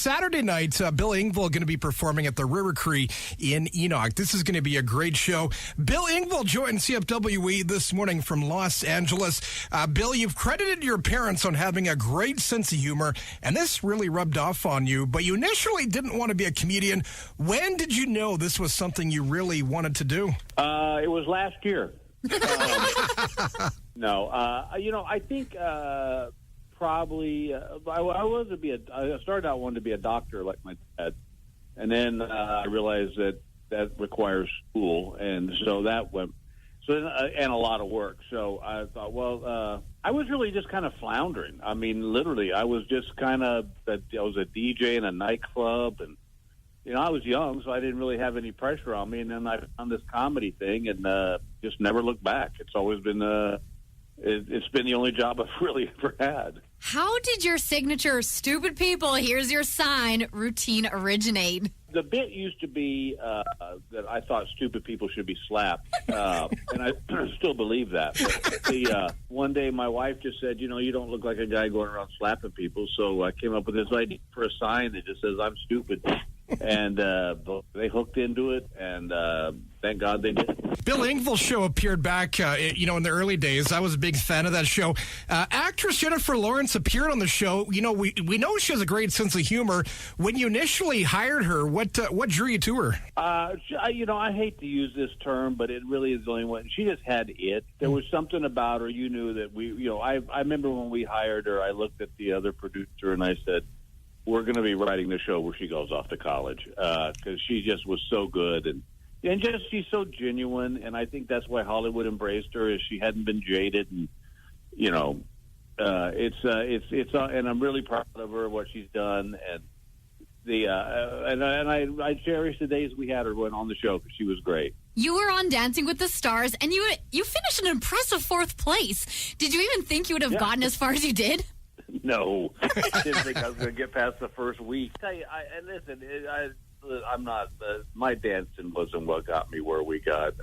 Saturday night, Bill Engvall going to be performing at the River Cree in Enoch. This is going to be a great show. Bill Engvall joined CFWE this morning from Los Angeles. Bill, you've credited your parents on having a great sense of humor, and this really rubbed off on you, but you initially didn't want to be a comedian. When did you know this was something you really wanted to do? It was last year. I think probably I started out wanting to be a doctor like my dad, and then I realized that requires school, and so that went and a lot of work. So I thought, I was really just kind of floundering. I mean, literally, I was just I was a DJ in a nightclub, and I was young, so I didn't really have any pressure on me. And then I found this comedy thing, and just never looked back. It's always been it's been the only job I've really ever had. How did your signature "stupid people, here's your sign" routine originate? The bit used to be that I thought stupid people should be slapped, and I still believe that. But one day my wife just said, you don't look like a guy going around slapping people, so I came up with this idea for a sign that just says, "I'm stupid." And they hooked into it, and thank God they did. Bill Engvall's show appeared back, in the early days. I was a big fan of that show. Actress Jennifer Lawrence appeared on the show. We know she has a great sense of humor. When you initially hired her, what drew you to her? I hate to use this term, but it really is the only one. She just had it. There was something about her. You knew that I remember when we hired her, I looked at the other producer and I said, we're going to be writing the show where she goes off to college, because she just was so good and just she's so genuine, and I think that's why Hollywood embraced her, is she hadn't been jaded, and and I'm really proud of her, what she's done, and I cherish the days we had her going on the show because she was great. You were on Dancing with the Stars, and you finished an impressive 4th place. Did you even think you would have gotten as far as you did? No, I didn't think I was going to get past the first week. I'm not. My dancing wasn't what got me where we got.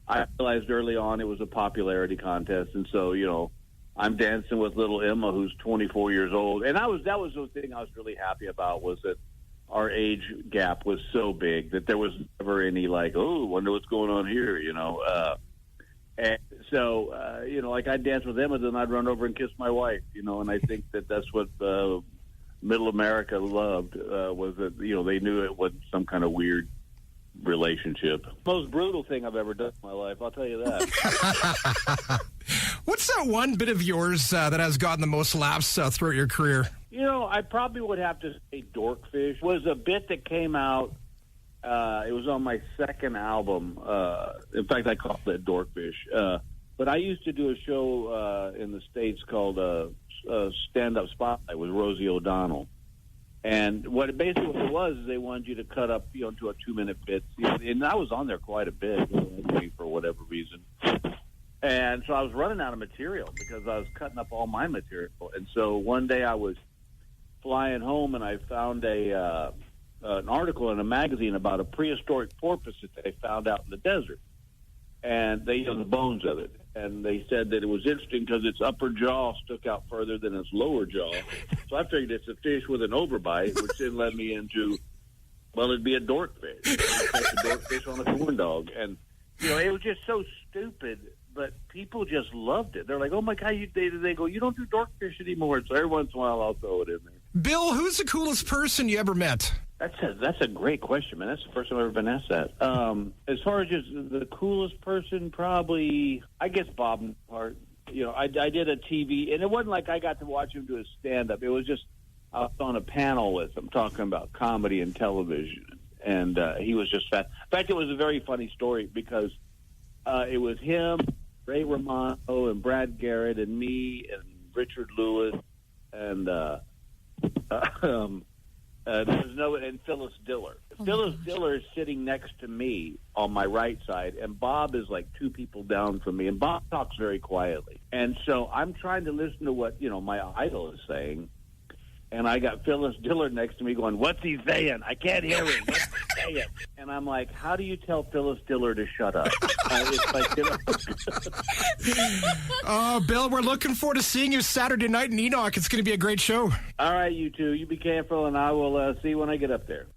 I realized early on it was a popularity contest, and so I'm dancing with little Emma, who's 24 years old, and that was the thing I was really happy about, was that our age gap was so big that there was never any wonder what's going on here, And so, I'd dance with them, and then I'd run over and kiss my wife, and I think that's what Middle America loved, was that, they knew it wasn't some kind of weird relationship. Most brutal thing I've ever done in my life, I'll tell you that. What's that one bit of yours that has gotten the most laughs throughout your career? I probably would have to say Dorkfish. It was a bit that came out. It was on my second album. In fact, I called it Dorkfish. But I used to do a show in the States called Stand-Up Spotlight with Rosie O'Donnell. And what it was is they wanted you to cut up, into a 2-minute bit. And I was on there quite a bit, for whatever reason. And so I was running out of material because I was cutting up all my material. And so one day I was flying home, and I found an article in a magazine about a prehistoric porpoise that they found out in the desert, and they the bones of it, and they said that it was interesting because its upper jaw stuck out further than its lower jaw. So I figured it's a fish with an overbite, which then led me into, it'd be a dorkfish. A dorkfish on a corn dog, and it was just so stupid, but people just loved it. They're like, "Oh my God!" They go, "You don't do dorkfish anymore." So every once in a while, I'll throw it in there. Bill, who's the coolest person you ever met? That's a great question, man. That's the first time I've ever been asked that. As far as just the coolest person, probably, I guess Bob Newhart. I did a TV, and it wasn't like I got to watch him do his stand-up. It was just, I was on a panel with him talking about comedy and television, and he was just fat. In fact, it was a very funny story because it was him, Ray Romano, and Brad Garrett, and me, and Richard Lewis, and and Phyllis Diller. Phyllis Diller is sitting next to me on my right side, and Bob is like 2 people down from me, and Bob talks very quietly. And so I'm trying to listen to what, my idol is saying, and I got Phyllis Diller next to me going, "What's he saying? I can't hear him." say it. And I'm like, how do you tell Phyllis Diller to shut up? It's like, Bill, we're looking forward to seeing you Saturday night in Enoch. It's going to be a great show. all right, you two, you be careful, and I will see you when I get up there.